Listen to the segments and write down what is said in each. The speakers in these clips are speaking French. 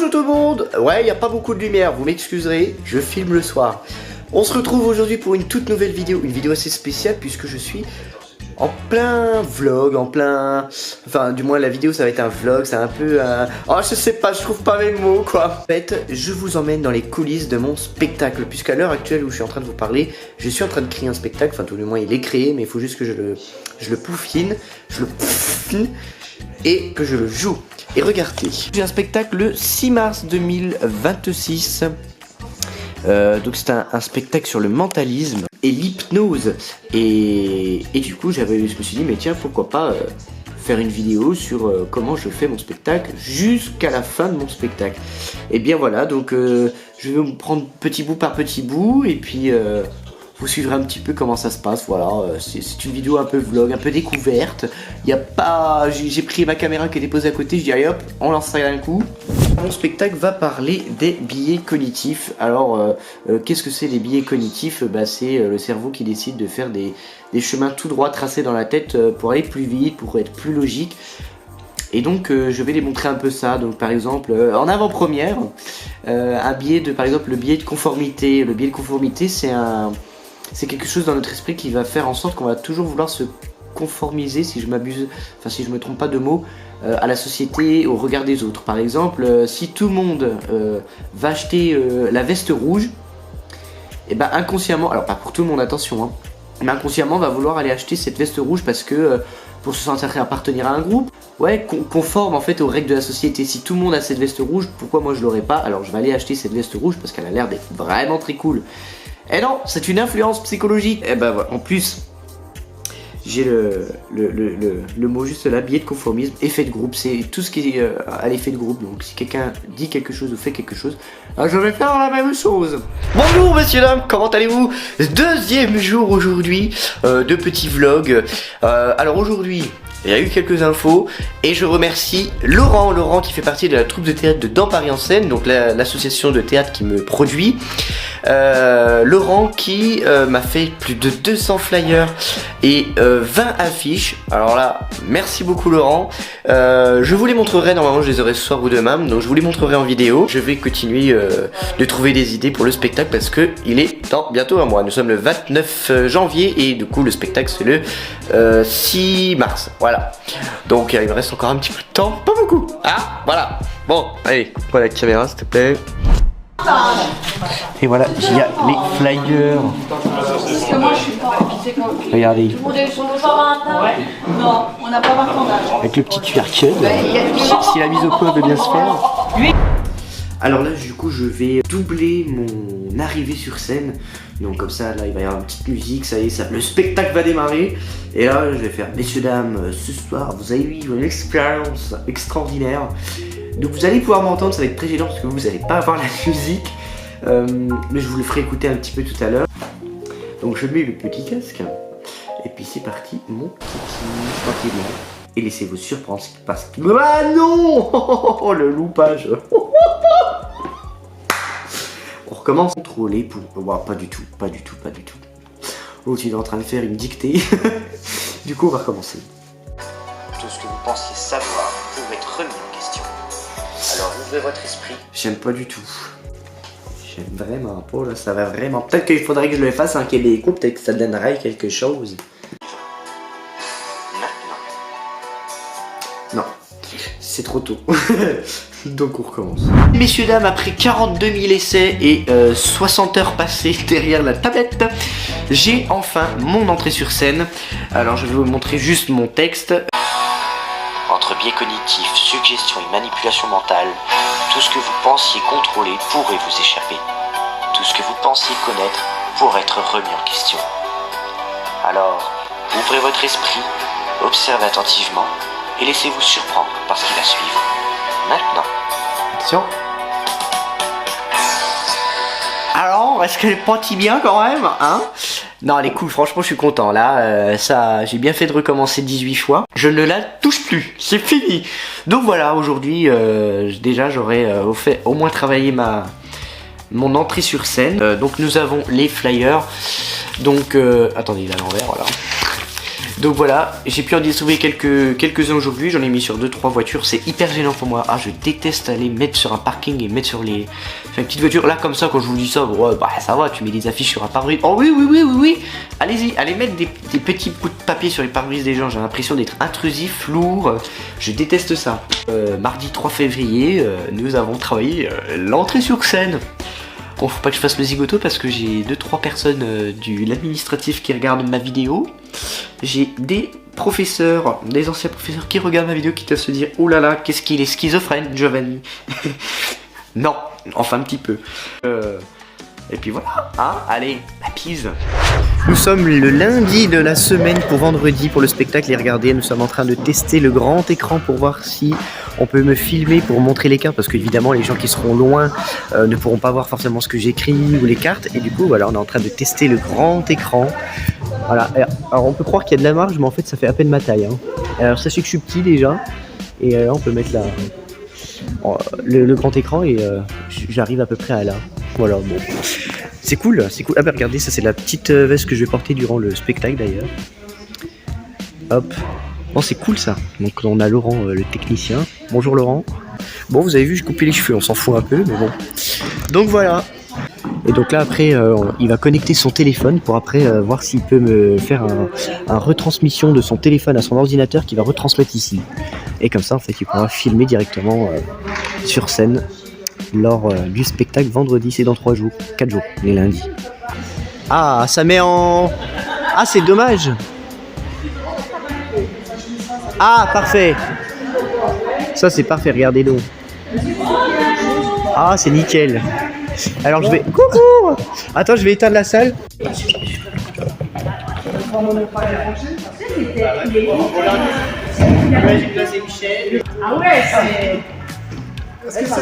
Bonjour tout le monde. Ouais, il n'y a pas beaucoup de lumière, vous m'excuserez, je filme le soir. On se retrouve aujourd'hui pour une toute nouvelle vidéo, une vidéo assez spéciale puisque je suis en plein vlog, enfin du moins la vidéo ça va être un vlog, c'est un peu oh je sais pas, je trouve pas mes mots quoi. En fait, je vous emmène dans les coulisses de mon spectacle, puisqu'à l'heure actuelle où je suis en train de vous parler, je suis en train de créer un spectacle, enfin tout du moins il est créé, mais il faut juste que je le pouffine, et que je le joue. Et regardez, j'ai un spectacle le 6 mars 2026. Donc c'est un spectacle sur le mentalisme et l'hypnose. Et du coup je me suis dit mais tiens pourquoi pas faire une vidéo sur comment je fais mon spectacle jusqu'à la fin de mon spectacle. Et bien voilà, donc je vais vous prendre petit bout par petit bout et puis vous suivrez un petit peu comment ça se passe. Voilà, c'est une vidéo un peu vlog, un peu découverte. Il y a pas, j'ai pris ma caméra qui était posée à côté, je dis allez hop, on lance ça d'un coup. Mon spectacle va parler des biais cognitifs. Alors, qu'est-ce que c'est les biais cognitifs? C'est le cerveau qui décide de faire des chemins tout droits tracés dans la tête pour aller plus vite, pour être plus logique. Et donc, je vais démontrer un peu ça. Donc, par exemple, en avant-première, un biais par exemple, le biais de conformité. Le biais de conformité, c'est quelque chose dans notre esprit qui va faire en sorte qu'on va toujours vouloir se conformiser, si je me trompe pas de mots, à la société, au regard des autres. Par exemple, si tout le monde va acheter la veste rouge, et ben inconsciemment, alors pas pour tout le monde attention, hein, mais inconsciemment va vouloir aller acheter cette veste rouge parce que pour se sentir appartenir à un groupe, ouais, conforme en fait aux règles de la société. Si tout le monde a cette veste rouge, pourquoi moi je l'aurais pas? Alors je vais aller acheter cette veste rouge parce qu'elle a l'air d'être vraiment très cool. Et non, c'est une influence psychologique. Et ben voilà, en plus, j'ai le mot juste là, biais de conformisme, effet de groupe, c'est tout ce qui est à l'effet de groupe. Donc si quelqu'un dit quelque chose ou fait quelque chose, je vais faire la même chose. Bonjour messieurs dames, comment allez-vous? Deuxième jour aujourd'hui de petits vlogs. Alors aujourd'hui, il y a eu quelques infos et je remercie Laurent qui fait partie de la troupe de théâtre de Dans Paris en scène, donc l'association de théâtre qui me produit. Laurent qui m'a fait plus de 200 flyers et 20 affiches. Alors là, merci beaucoup Laurent. Je vous les montrerai, normalement je les aurai ce soir ou demain, donc je vous les montrerai en vidéo. Je vais continuer de trouver des idées pour le spectacle parce que il est dans bientôt un mois. Nous sommes le 29 janvier et du coup le spectacle c'est le 6 mars. Voilà. Donc il me reste encore un petit peu de temps, pas beaucoup. Ah, voilà. Bon, allez, coupe-moi la caméra s'il te plaît. Et voilà, il y a les flyers. Regardez. Non, on n'a pas 20 ans d'âge. Avec le petit QR code. Si la mise au point veut bien se faire. Alors là, du coup, je vais doubler mon arrivée sur scène. Donc comme ça, là, il va y avoir une petite musique, ça y est, le spectacle va démarrer. Et là, je vais faire, messieurs, dames, ce soir, vous avez eu une expérience extraordinaire. Donc vous allez pouvoir m'entendre, ça va être très gênant parce que vous n'allez pas avoir la musique. Mais je vous le ferai écouter un petit peu tout à l'heure. Donc je mets le petit casque. Et puis c'est parti, mon petit, tranquillement. Et laissez-vous surprendre parce que... Ah non. Oh, le loupage. On recommence. Contrôler pour... Oh, pas du tout. Oh, tu es en train de faire une dictée. Du coup, on va recommencer. Tout ce que vous pensiez savoir pour être remis en question. Alors, ouvrez votre esprit. J'aime pas du tout. J'aime vraiment pas, là, ça va vraiment... Peut-être qu'il faudrait que je le fasse en québécois, peut-être que ça donnerait quelque chose. Non, c'est trop tôt. Donc on recommence. Messieurs, dames, après 42 000 essais et 60 heures passées derrière la tablette, j'ai enfin mon entrée sur scène. Alors je vais vous montrer juste mon texte. Entre biais cognitifs, suggestion et manipulation mentale, tout ce que vous pensiez contrôler pourrait vous échapper. Tout ce que vous pensiez connaître pourrait être remis en question. Alors, ouvrez votre esprit, observez attentivement et laissez-vous surprendre par ce qui va suivre. Maintenant. Attention. Alors, est-ce qu'elle est pas si bien quand même, hein? Non, elle est cool, franchement, je suis content. Là, j'ai bien fait de recommencer 18 fois. Je ne la touche plus, c'est fini. Donc voilà, aujourd'hui, déjà, j'aurais au moins travaillé mon entrée sur scène. Donc nous avons les flyers. Donc, attendez, il est à l'envers, voilà. Donc voilà, j'ai pu en distribuer quelques-uns aujourd'hui, j'en ai mis sur 2-3 voitures, c'est hyper gênant pour moi. Ah, je déteste aller mettre sur un parking et mettre sur une petite voiture. Là comme ça, quand je vous dis ça, ouais, bah ça va, tu mets des affiches sur un pare-brise. Oh oui, allez-y, allez mettre des petits bouts de papier sur les pare-brise des gens, j'ai l'impression d'être intrusif, lourd, je déteste ça. Mardi 3 février, nous avons travaillé l'entrée sur scène. Bon, faut pas que je fasse le zigoto parce que j'ai 2-3 personnes de l'administratif qui regardent ma vidéo. J'ai des professeurs, des anciens professeurs qui regardent ma vidéo qui doivent se dire oh là là, qu'est-ce qu'il est schizophrène, Giovanni. Non, enfin un petit peu. Et puis voilà, hein, allez, la pise. Nous sommes le lundi de la semaine pour vendredi pour le spectacle et regardez, nous sommes en train de tester le grand écran pour voir si on peut me filmer pour montrer les cartes parce qu'évidemment les gens qui seront loin ne pourront pas voir forcément ce que j'écris ou les cartes et du coup voilà, on est en train de tester le grand écran. Voilà, alors on peut croire qu'il y a de la marge mais en fait ça fait à peine ma taille. Hein. Alors sachez que je suis petit déjà et là on peut mettre le grand écran et j'arrive à peu près à là. Voilà, bon. C'est cool, c'est cool. Ah bah regardez, ça c'est la petite veste que je vais porter durant le spectacle d'ailleurs. Hop. Bon, c'est cool ça. Donc on a Laurent, le technicien. Bonjour Laurent. Bon, vous avez vu, j'ai coupé les cheveux, on s'en fout un peu, mais bon. Donc voilà. Et donc là après, il va connecter son téléphone pour après voir s'il peut me faire un retransmission de son téléphone à son ordinateur qui va retransmettre ici. Et comme ça, en fait, il pourra filmer directement sur scène. Lors du spectacle vendredi, c'est dans 3 jours, 4 jours, les lundis. Ah, ça met en... Ah, c'est dommage. Ah, parfait. Ça, c'est parfait, regardez donc. Ah, c'est nickel. Alors, je vais... Coucou. Attends, je vais éteindre la salle. Ah ouais, c'est... Est-ce que ça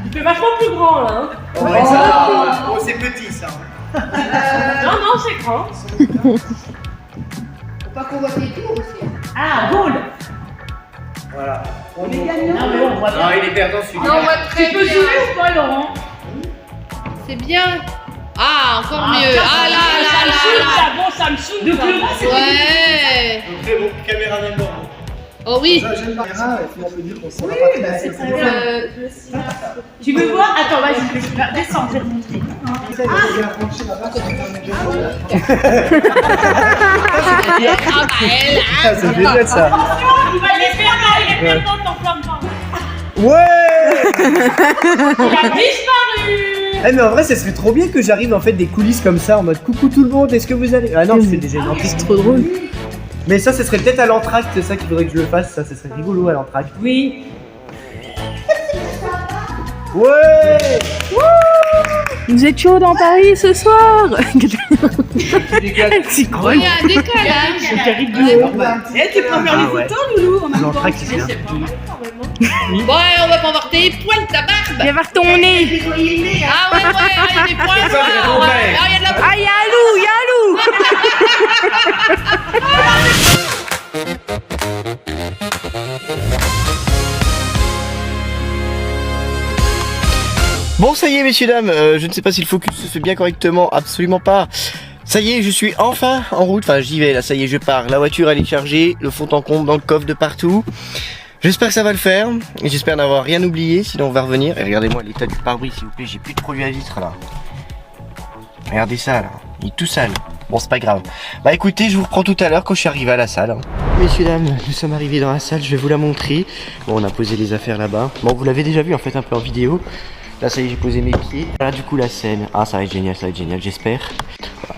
il fait vachement plus grand là. Hein. Ouais, ça... Oh, c'est petit ça. Non, c'est grand. Faut pas qu'on voit tes tours aussi. Ah, goal. Voilà. On est gagnant. Non, mais on voit bien. Non, il est perdant celui-là. Non, on voit très tu peux bien. zoomer ou pas, Laurent? C'est bien. Ah, encore mieux. Ah là là là ça, bon, ça me saoule. De plus, c'est Ouais. Très bon, caméra même bon. Oh oui. J'aime la caméra, et puis on peut dire qu'on s'en va pas très bien. Tu veux voir? Attends, vas-y, descends, je vais te montrer. Ah bah elle. Ah, c'est génial ça. Il va les faire, il est tellement t'en flamme pas. Ouais. Il a disparu. Eh mais en vrai ça serait trop bien que j'arrive en fait des coulisses comme ça en mode coucou tout le monde, est-ce que vous allez... Ah non, je fais des énormes. C'est trop drôle. Mais ça serait peut-être à l'entracte, c'est ça qu'il faudrait que je le fasse, ça serait rigolo à l'entracte. Oui. Ouais. Vous êtes chaud dans Paris ce soir? C'est Oh, il y a un décalage. Eh, tu prends faire les photos, Loulou? En même temps. L'entracte c'est bien. Ouais, on va pas voir tes poils, ta barbe. Viens voir ton nez. Ah ouais, il y a des poils. Ah, il y a de la... Ah, y'a un loup, y'a un loup. Bon, ça y est, messieurs, dames, je ne sais pas si le focus se fait bien correctement, absolument pas. Ça y est, je suis enfin en route, enfin j'y vais là, ça y est, je pars. La voiture elle est chargée, le fond en comble dans le coffre de partout. J'espère que ça va le faire, et j'espère n'avoir rien oublié, sinon on va revenir. Et regardez-moi l'état du pare-brise s'il vous plaît, j'ai plus de produit à vitre là. Regardez ça là, il est tout sale. Bon, c'est pas grave. Bah écoutez, je vous reprends tout à l'heure quand je suis arrivé à la salle. Messieurs, dames, nous sommes arrivés dans la salle, je vais vous la montrer. Bon, on a posé les affaires là-bas. Bon, vous l'avez déjà vu en fait un peu en vidéo. Là, ça y est, j'ai posé mes pieds. Voilà, du coup, la scène. Ah, ça va être génial, j'espère.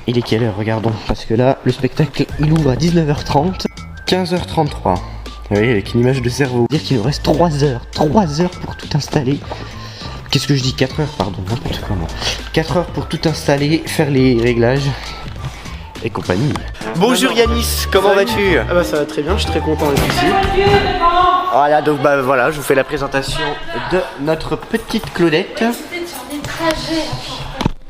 Il est quelle heure? Regardons. Parce que là, le spectacle, il ouvre à 19h30. 15h33. Vous voyez, avec une image de cerveau. Dire qu'il nous reste 3 heures. 3 heures pour tout installer. Qu'est-ce que je dis? 4 heures, pardon. N'importe comment. 4 heures pour tout installer, faire les réglages et compagnie. Bonjour Yanis, comment vas-tu? Ah bah ça va très bien, je suis très content d'être ici. Voilà, donc bah voilà, je vous fais la présentation de notre petite Claudette.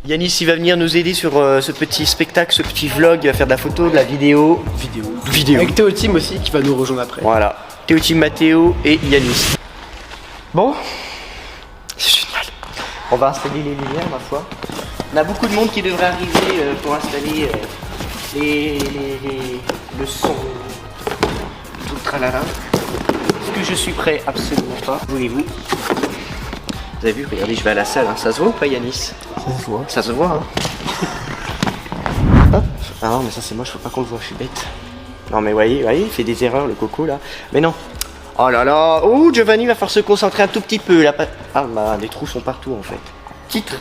Yanis, il va venir nous aider sur ce petit spectacle, ce petit vlog, il va faire de la photo, de la vidéo. Vidéo. Avec Théo Team aussi qui va nous rejoindre après. Voilà, Théo Team, Mathéo et Yanis. Bon, c'est génial. On va installer les lumières, ma foi. On a beaucoup de monde qui devrait arriver pour installer le son, tout le tralala. Est-ce que je suis prêt? Absolument pas. Voulez-vous? Vous avez vu, regardez, je vais à la salle, hein. Ça se voit ou pas, Yanis? Ça se voit. Ça se voit, hein. Hop. Ah non, mais ça c'est moche, faut pas qu'on le voit, je suis bête. Non mais voyez, il fait des erreurs le coco là. Mais non. Oh là là. Oh, Giovanni va falloir se concentrer un tout petit peu. Là. Ah bah les trous sont partout en fait. Titre.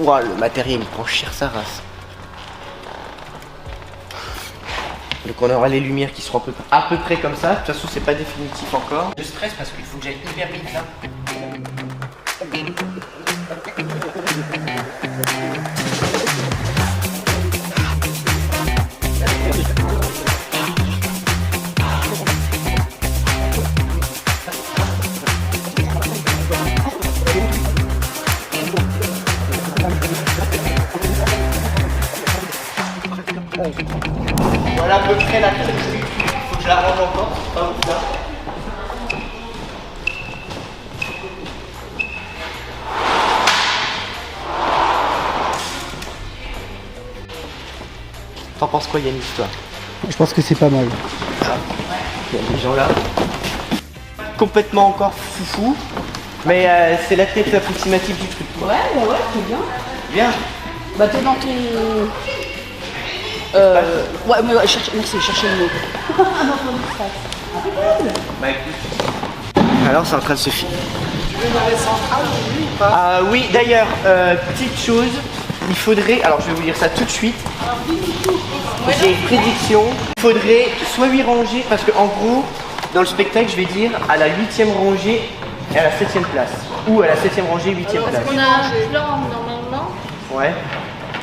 Ouah, le matériel il prend cher sa race. Donc on aura les lumières qui seront à peu près comme ça. De toute façon c'est pas définitif encore. Je stresse parce qu'il faut que j'aille hyper vite là. Voilà à peu près la tête. Faut que je la range encore, c'est pas ouf là. T'en penses quoi Yannis toi? Je pense que c'est pas mal. Il y a des gens là. Complètement encore foufou. Mais c'est la tête approximative du truc. Ouais, c'est bien. Bien. Bah, t'es dans ton. Ouais, mais ouais, merci, cherchez le mot. Bah écoute. Alors c'est en train de se finir. Tu veux dans les centrales oui ou pas? Oui, d'ailleurs, petite chose, il faudrait, alors je vais vous dire ça tout de suite. J'ai une prédiction. Il faudrait soit 8 rangées, parce que en gros, dans le spectacle, je vais dire à la 8e rangée et à la 7e place. Ou à la 7e rangée, 8e place. On a un plan normalement. Ouais.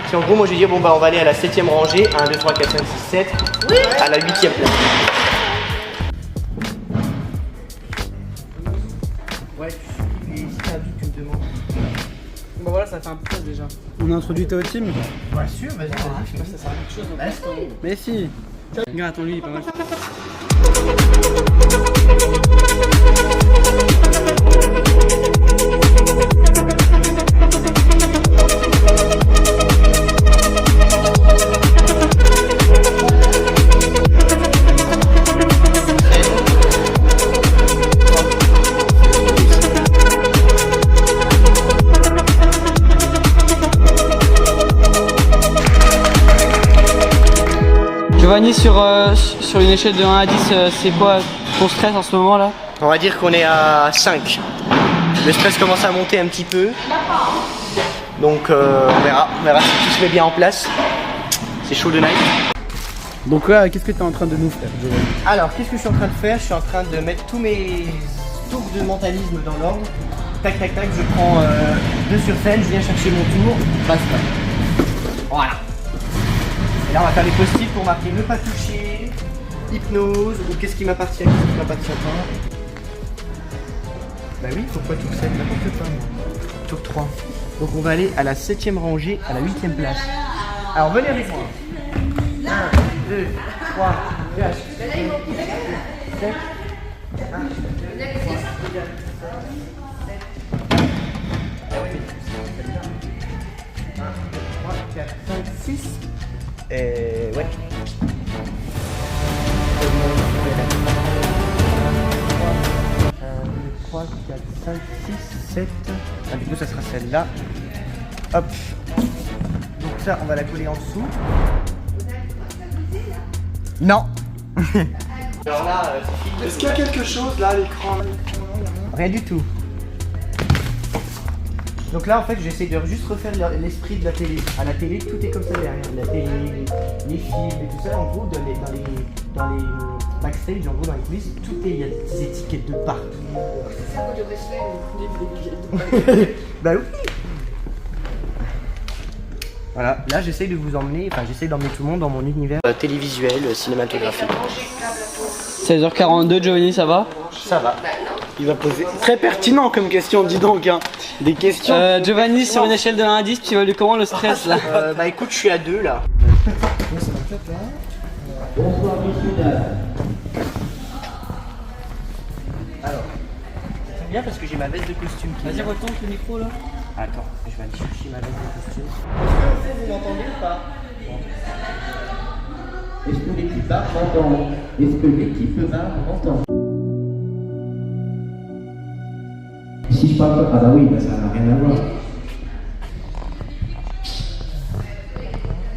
Si en gros, moi je vais dire, bon bah on va aller à la 7e rangée, 1, 2, 3, 4, 5, 6, 7, oui. À la 8e place. Ouais, tu suis les interdits que tu me demandes. Bon voilà, ça fait un peu déjà. On a introduit toi au team? Ouais, sûr, vas-y, Je sais pas si ça sert à quelque chose. vas-y. Mais si. Regarde, attends, lui, il est pas mal. Giovanni, sur une échelle de 1 à 10, c'est quoi ton stress en ce moment là? On va dire qu'on est à 5. Le stress commence à monter un petit peu. Donc on verra si tout se met bien en place. C'est chaud de night. Donc là, qu'est-ce que tu es en train de nous faire, Giovanni? Alors, qu'est-ce que je suis en train de faire? Je suis en train de mettre tous mes tours de mentalisme dans l'ordre. Tac, tac, tac, je prends 2 sur scène, je viens chercher mon tour, basta. Voilà. Et là, on va faire les post-it pour marquer ne pas toucher, hypnose, ou qu'est-ce qui m'appartient, qu'est-ce qui m'appartient pas. Bah oui, pourquoi tour 7? N'importe quoi, moi. Tour 3. Donc on va aller à la 7e rangée, à la 8e place. Alors venez avec moi. 1, 2, 3, 4, 5, 6, 7, 1, 2, 3, 4, 5, 6. Ouais. 3, 4, 5, 6, 7. Ah, du coup, ça sera celle-là. Hop. Donc ça, on va la coller en dessous. Non. Alors là, est-ce qu'il y a quelque chose là à l'écran? Rien du tout. Donc là, en fait, j'essaie de juste refaire l'esprit de la télé. À la télé, tout est comme ça derrière. La télé, les films et tout ça, en gros, dans les backstage, en gros, dans les coulisses, tout est, il y a des étiquettes de partout. C'est ça qu'on devrait se faire, Bah oui. Voilà, là j'essaye de vous emmener, enfin j'essaye d'emmener tout le monde dans mon univers télévisuel, cinématographique. 16h42, Giovanni, ça va? Ça va. Il va poser. Très pertinent comme question, dis donc. Hein. Des questions. Giovanni, sur une échelle de 1 à 10, tu évalues comment le stress là? Bah écoute, je suis à 2 là. Bonsoir messieurs, dames. Alors, c'est bien parce que j'ai ma veste de costume qui est Vas-y, là. retourne le micro là. Attends, je vais aller chercher ma lettre de costume. Est-ce que vous m'entendez ou pas? Est-ce que l'équipe va m'entendre? Est-ce que l'équipe va m'entendre? Si je parle pas, ah bah oui, bah ça n'a rien à voir.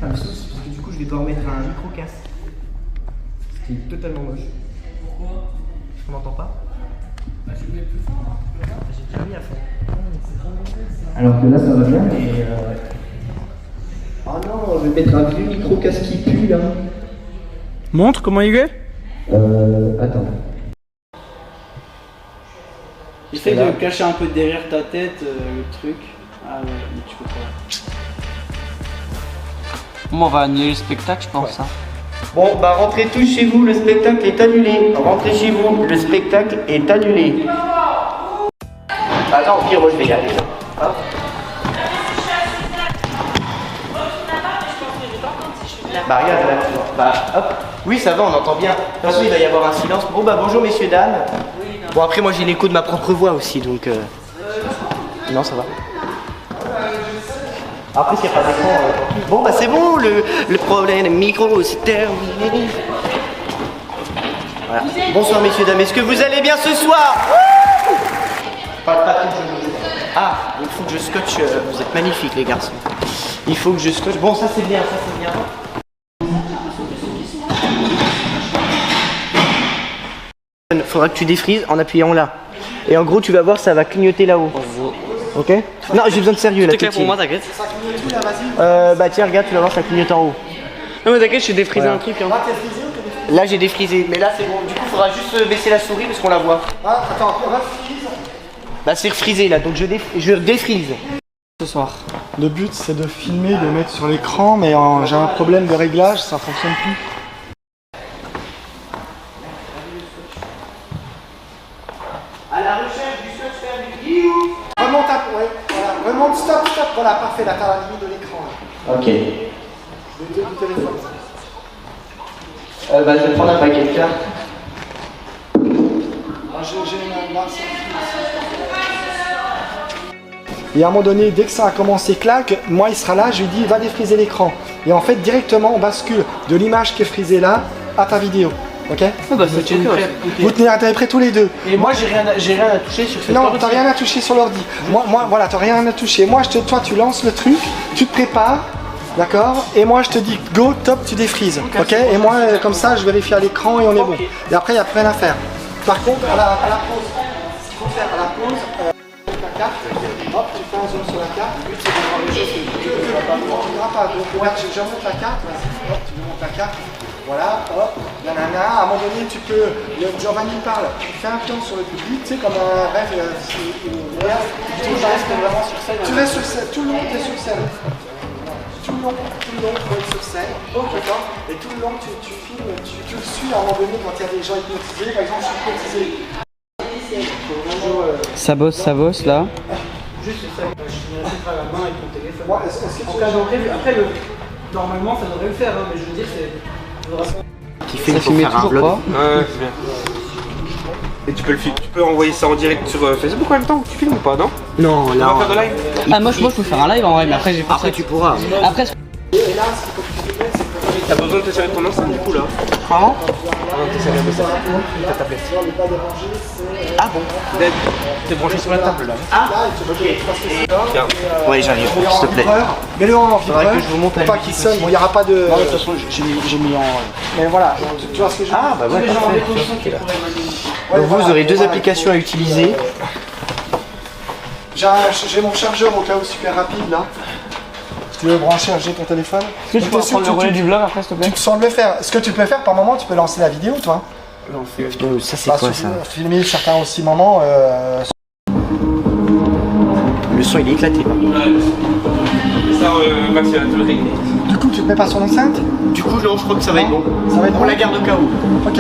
Ça me sauce parce que du coup je vais devoir mettre un micro-casque. Ce qui est totalement moche. Pourquoi? On m'entend pas? Bah je mets plus fort. J'ai déjà mis à fond. Alors que là ça va bien mais oh non, je vais mettre un vieux micro-casque qui pue là. Montre comment il est. Attends. Essaye de cacher un peu derrière ta tête le truc. Ah ouais, mais tu peux pas. Bon, on va annuler le spectacle, je pense. Ouais. Bon, bah rentrez tous chez vous, le spectacle est annulé. Rentrez chez vous, le spectacle est annulé. Attends, au pire, moi je vais y aller. Hop. Bah regarde là, bah hop. Oui, ça va, on entend bien. De toute façon, il va y avoir un silence. Bon bah bonjour messieurs, dames. Bon après moi j'ai l'écho de ma propre voix aussi, donc non, ça va. Après s'il n'y a pas d'écran, bon bah c'est bon, le problème des micros c'est terminé. Voilà. Bonsoir messieurs, dames, est-ce que vous allez bien ce soir? Pas trop, ah, il faut que je scotche, vous êtes magnifiques les garçons. Il faut que je scotche, bon ça c'est bien, ça c'est bien. Faudra que tu défrises en appuyant là. Et en gros tu vas voir ça va clignoter là-haut. Ok? Non, j'ai besoin de sérieux là. Tout est clair pour moi, t'inquiète. Bah tiens, regarde, tu vas voir ça clignote en haut. Non mais t'inquiète, je suis défrisé un truc. Hein. Là j'ai défrisé, mais là c'est bon. Du coup faudra juste baisser la souris parce qu'on la voit. Ah, attends, on va freeze. Là c'est refrisé là, donc je défrise. Ce soir. Le but c'est de filmer, de mettre sur l'écran, mais j'ai un problème de réglage, ça fonctionne plus. À la recherche du scotch faire du guillou. Remonte un peu, ouais, voilà, remonte, stop, voilà, parfait, là t'as la limite de l'écran. Ok. Du téléphone. Bah je vais prendre un paquet de cartes. J'ai une marque. Et à un moment donné, dès que ça a commencé, clac, moi il sera là, je lui dis va défriser l'écran. Et en fait directement on bascule de l'image qui est frisée là à ta vidéo. Ok? Ah bah c'est une prêt. Vous tenez prêt tous les deux. Et moi j'ai rien à toucher sur cette Non, ordi. t'as rien à toucher sur l'ordi. Moi, voilà, t'as rien à toucher. Moi, toi, tu lances le truc, tu te prépares, d'accord? Et moi, je te dis go, top, tu défrises. Ok? Et moi, comme ça, je vérifie à l'écran et on est bon. Et après, il n'y a plus rien à faire. Par contre, à la pause, ce qu'il faut faire à la pause, la carte, hop, tu fais un zoom sur la carte. Le but, c'est de voir les choses que tu ne verras pas. Donc, regarde, je remonte la carte. Hop, tu remontes la carte. Voilà, hop, nanana, à un moment donné, tu peux, Giovanni parle, tu fais un plan sur le public, tu sais, comme un rêve, tu restes vraiment sur scène. Tu restes sur scène, tout le long, tu es sur scène. Tout le long, tu es sur scène, d'accord. Et tout le long, tu filmes, tu le suis à un moment donné quand il y a des gens hypnotisés, par exemple, je suis hypnotisé. Ça bosse là. Juste ça, je mettrai la main avec ton téléphone. Ouais, est-ce que tu Après, normalement ça devrait le faire, hein, mais je veux dire, c'est. Qui fait Ça filmait toujours pas. Ouais, c'est bien. Et tu peux envoyer ça en direct sur Facebook en même temps que tu filmes ou pas, non? Non, On là. va faire de live. Ah moi je peux faire un live en vrai, mais après j'ai pas Après tu pourras. Après T'as besoin de te servir de ton enceinte du coup là? comment? Ta tablette. Ah bon? T'es branché sur la table là. Ah ok. Tiens. Ouais j'arrive, s'il te plaît. Mets-le en Faudrait vibreur, que je vous montre pour la pas musique qu'il sonne, aussi. bon, il n'y aura pas de... Non, de toute façon j'ai mis en. Mais voilà, tu vois ce que je veux dire? Ah bah ouais, Les gens parfait. avec le son qui pourraient Ouais, Donc voilà, vous aurez deux voilà. applications à utiliser. J'ai mon chargeur au cas où super rapide là. Tu veux brancher, charger ton téléphone? Est-ce que tu peux T'es sûr prendre le relais du vlog après s'il te tu plaît? te sens le faire. Ce que tu peux faire par moment, tu peux lancer la vidéo toi. Ça c'est Bah, quoi ça? filmer certains aussi moments. Le son il est éclaté par contre. Ça, Max, il va te le régler. Du coup, tu te mets pas sur l'enceinte? Du coup non, je crois que ça va être bon. Ça va être On bon. la garde au cas où. Ok.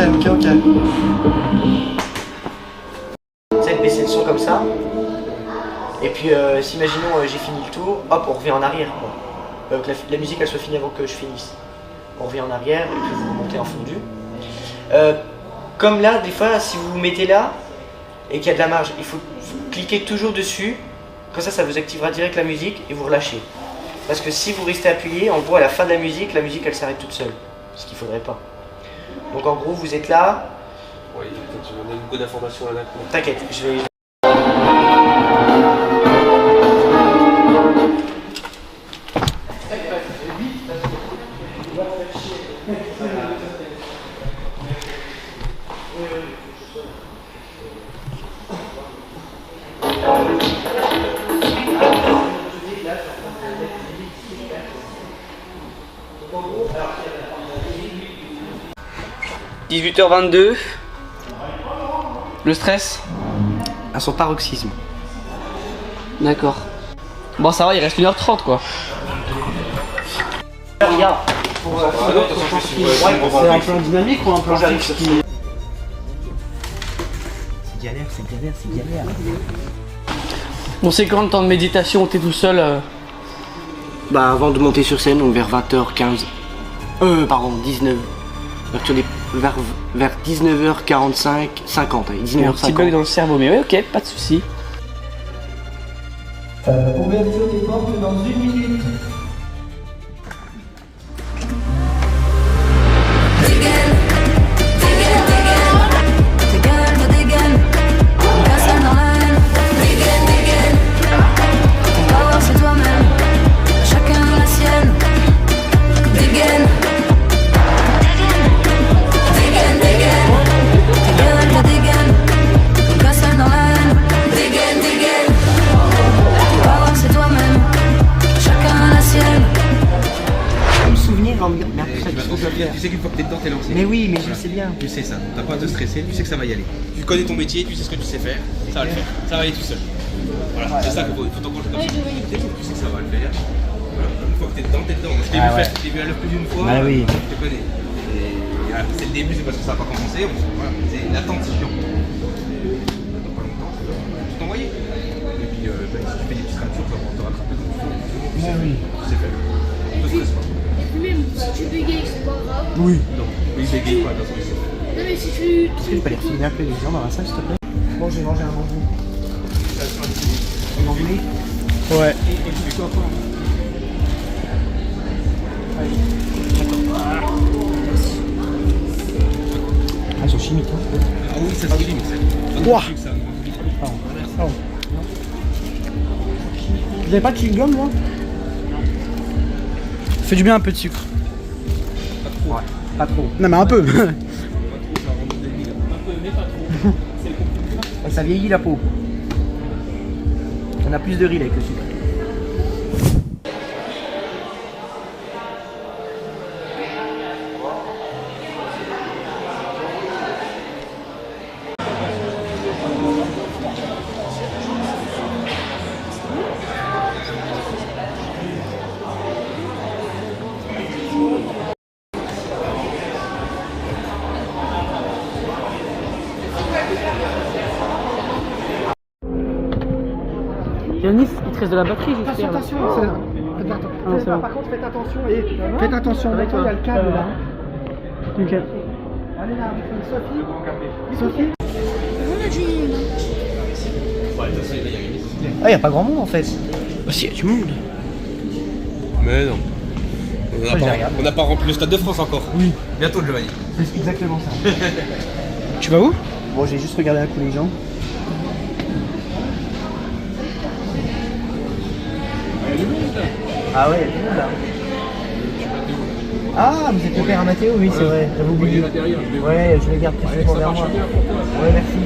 Ça va te baisser le son comme ça. Et puis si imaginons j'ai fini le tour, hop on revient en arrière. Que la musique elle soit finie avant que je finisse. On revient en arrière et puis vous montez en fondu. Comme là, des fois si vous vous mettez là et qu'il y a de la marge, il faut cliquer toujours dessus Comme ça vous activera direct la musique et vous relâchez. Parce que si vous restez appuyé, en gros à la fin de la musique elle s'arrête toute seule. Ce qu'il faudrait pas. Donc en gros vous êtes là. Ouais, tu m'en as une bonne information là. T'inquiète, je vais... « 18h22. Le stress? À son paroxysme. D'accord. Bon, ça va, il reste 1h30 quoi. Regarde. C'est un plan dynamique ou un plan fixe qui... C'est galère. Bon, c'est quand le temps de méditation, t'es tout seul Bah avant de monter sur scène, donc vers 20h15. Pardon, 19. Vers 19h45, 50, Il y a un petit 19h50. bug dans le cerveau, mais ouais, ok, pas de soucis. Ouverture des portes dans 1 minute. Tu sais qu'une fois que t'es dedans, t'es lancé. Mais oui, mais je sais bien. Tu sais ça, t'as pas à te stresser, tu sais que ça va y aller. Tu connais ton métier, tu sais ce que tu sais faire, ça va le faire, ça va aller tout seul. Voilà, c'est ça qu'il faut t'encourager comme ça. Tu sais que ça va le faire. Voilà. Une fois que t'es dedans, t'es dedans. Je t'ai vu faire, je t'ai vu à l'œuvre plus d'une fois, Bah oui. je te connais. Et voilà, c'est le début, c'est parce que ça n'a pas commencé, voilà, c'est l'attente, c'est chiant. Dans pas longtemps, tu t'envoyer. Et puis si tu fais des petites ratures, tu vas te rattraper comme tu veux. Bah oui. Tu sais faire. Ne te stresse pas. Même si tu bégayes, c'est pas grave. Oui. Non, mais il bégaye pas, dans son lycée. Non, mais si tu. Est-ce que tu peux aller filmer un peu les gens dans la salle, s'il te plaît? Bon, j'ai mangé un bambou. Vous en voulez? Ouais. Et tu fais quoi encore? Ah, ils sont chimiques, hein? Ah oui, ça c'est chimique, ça. Ouah. Ça. Pardon. Vous avez pas de chewing-gum, là? Fait du bien un peu de sucre. Ouais, pas trop. Non, mais un peu. Et ça vieillit la peau. On a plus de riz avec le sucre. Yanis, il te reste de la batterie, j'espère. Attention, par contre, faites attention. Et faites attention, là, il y a le câble là. Ok. Allez là, Sophie. Ah, il n'y a pas grand monde en fait. Bah si, il y a du monde. Mais non. On n'a pas rempli le Stade de France encore. Oui. Bientôt, Giovanni. C'est exactement ça. Tu vas où? Bon, j'ai juste regardé un coup les gens. Ah ouais, il y a du monde là. Ah, vous êtes le père à Mathéo, oui, c'est vrai. J'avais oublié. Ouais, je le garde plus souvent vers moi. Ouais, merci.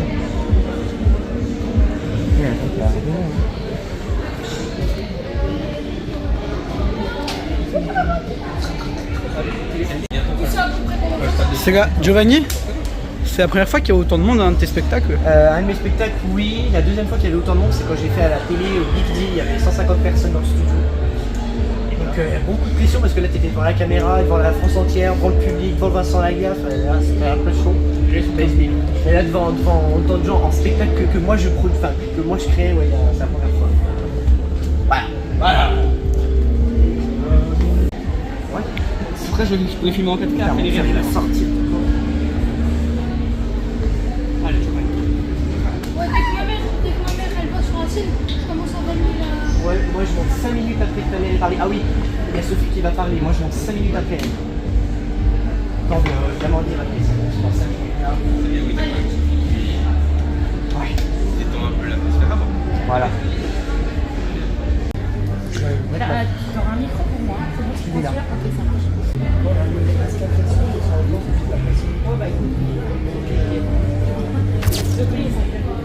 C'est là, Giovanni, c'est la première fois qu'il y a autant de monde dans un de tes spectacles? Un de mes spectacles, oui. La deuxième fois qu'il y avait autant de monde, c'est quand j'ai fait à la télé au Big D, il y avait 150 personnes dans le studio. Et donc beaucoup de pression parce que là t'étais devant la caméra, devant la France entière, devant le public, devant Vincent Lagaffe, là c'était un peu chaud. Et là devant autant de gens en spectacle que moi je produis, enfin que moi je crée, ouais, c'est la première fois. Voilà. Ouais. C'est vrai, je voulais filmer en 4K. Il va sortir. Ouais, dès que ma mère elle va sur la scène, je commence à valider moi je monte 5 minutes après que Daniel ait parlé. Ah oui, il y a Sophie qui va parler, moi je monte 5 minutes après elle. Quand Amandine va passer, je monte 5 minutes là. Ouais. Détends un peu l'atmosphère avant. Voilà. Tu auras un micro pour moi, c'est bon, je suis là. Ok, ça marche.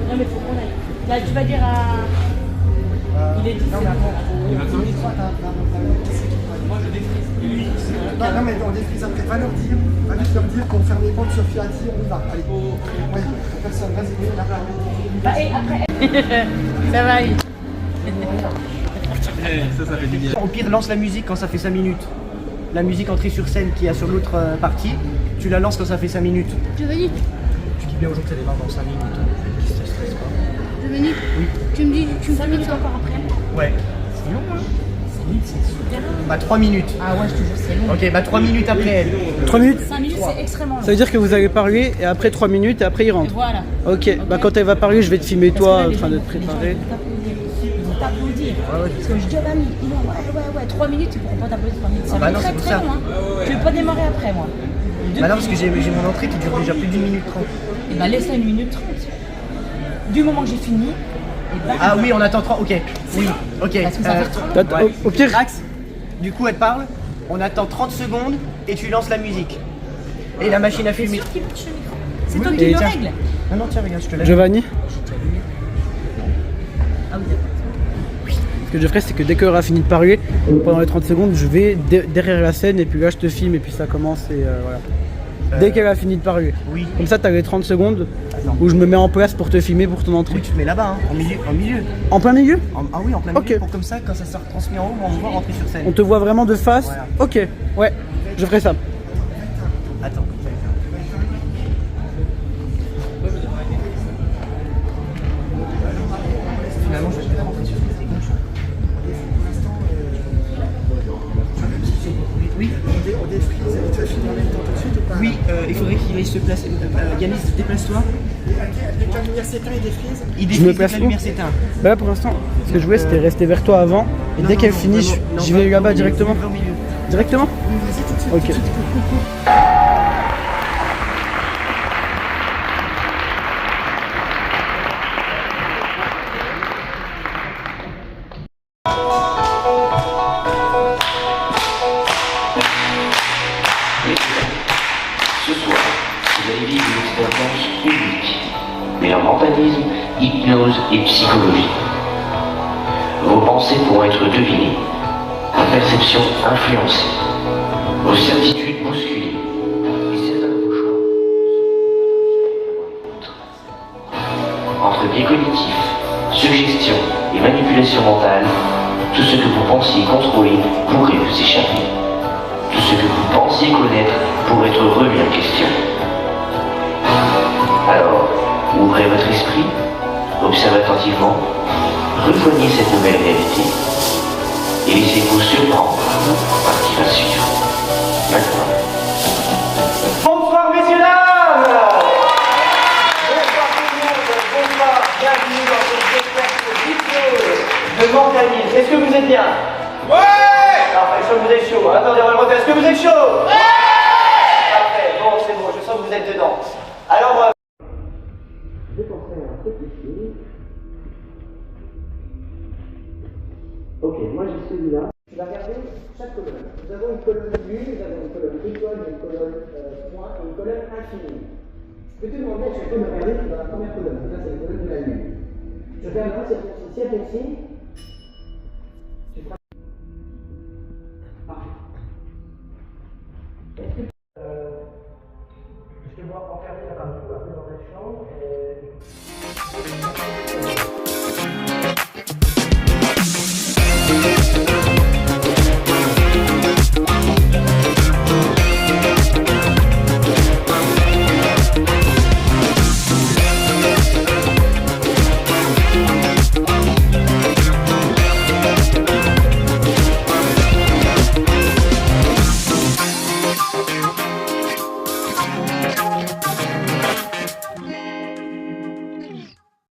Non mais faut qu'on aille. Là tu vas dire à... Il est 10. Non mais on défrise après, va leur dire qu'on ferme les portes, Sophie a dit, on y va, allez. Ouais, personne, vas-y, oui, là. Bah et après... Ça va aller. Ça fait du bien. Au pire, lance la musique quand ça fait 5 minutes. La musique entrée sur scène qu'il y a sur l'autre partie, tu la lances quand ça fait 5 minutes. Giovanni, Tu dis bien aux gens que ça démarre dans 5 minutes. Qui se stresse pas. Giovanni, Oui. tu me dis, tu me 5 minutes encore après. Ouais. C'est long, hein. 5 minutes, c'est super. Bah 3 minutes. Ah ouais, je te jure, c'est long. Ok, bah 3 minutes après elle. 3 minutes. 5 minutes, c'est extrêmement long. Ça veut dire que vous allez parler et après 3 minutes et après il Et rentre. voilà. Ok, bah quand elle va parler, je vais te filmer Parce que toi là, en les train gens, de te préparer. Ils vont t'applaudir. Parce que je dis Giovanni, ils vont, ouais, 3 minutes, ils pourront pas t'applaudir 3 minutes. Ça Ah bah va non, être c'est très pour très ça. long. Hein. Je vais pas démarrer après moi. Bah non, parce que j'ai mon entrée qui dure déjà plus d'1 minute 30. Et bah laisse-la 1 minute 30. Du moment que j'ai fini, et bah, Ah oui, on attend 3. Ok. Oui, ok. Parce que ça va faire trop long. Attends, Ouais. au pire, Max, du coup, elle parle, on attend 30 secondes et tu lances la musique. Et la machine à C'est fumer. sûr qu'il marche le micro. C'est Oui, toi oui. qui Et le tiens. règle. Non, non, tiens, regarde, je te laisse. Giovanni, Ah oui, d'accord. ce que je ferai, c'est que dès qu'elle aura fini de parler, pendant les 30 secondes, je vais derrière la scène et puis là je te filme et puis ça commence et voilà. Dès qu'elle a fini de parler. Oui. Comme ça, t'as les 30 secondes Attends. où je me mets en place pour te filmer pour ton entrée. Oui, tu te mets là-bas, hein, en milieu. En plein milieu? Ah oui, en plein milieu, Ok. pour comme ça, quand ça sort transmis en haut, on va rentrer sur scène. On te voit vraiment de face? Voilà. Ok, ouais, je ferai ça. Attends. Finalement, je vais peut-être rentrer sur scène. Oui, On défrise et tu vas finir en même temps tout de suite ou pas? oui, il faudrait qu'il se place. Yanis, déplace-toi. Avec la lumière s'éteint et défrise. Il Je défrise me dès place que la où? lumière s'éteint. Bah là pour l'instant, ce que je voulais c'était rester vers toi avant et Non, dès non, qu'elle non, finit, vraiment, non, j'y vais là-bas directement. Au milieu. Directement? Vas-y tout de suite. Ok. Tout de suite. Ce soir, vous allez vivre une expérience unique, mêlant mentalisme, hypnose et psychologie. Vos pensées pourront être devinées, vos perceptions influencées, vos certitudes bousculées, et certains de vos choix sont entre biais cognitifs, suggestion et manipulation mentale, tout ce que vous pensiez contrôler pourrait vous échapper. Tout ce que vous pensiez connaître pourrait être remis en question. Alors, ouvrez votre esprit, observez attentivement, rejoignez cette nouvelle réalité et laissez-vous surprendre par ce qui va suivre. Maintenant. Bonsoir messieurs dames. Bonsoir tout le monde, bonsoir, bienvenue dans ce spectacle d'hypnose de mentalisme. Est-ce que vous êtes bien? Ouais. Parfait, je sens que vous êtes chaud. Attendez, on va le refaire. Est-ce que vous êtes chaud? Ouais. Parfait, bon c'est bon, je sens que vous êtes dedans. Alors, je vais penser à un petit film. Ok, moi j'ai celui-là. Tu vas regarder chaque colonne. Nous avons une colonne lune, nous avons une colonne étoile, une colonne point et une colonne infinie. Je peux te demander, tu peux me regarder dans la première colonne. Là, c'est la colonne de la lune. Je fais un point, c'est si elle est ici,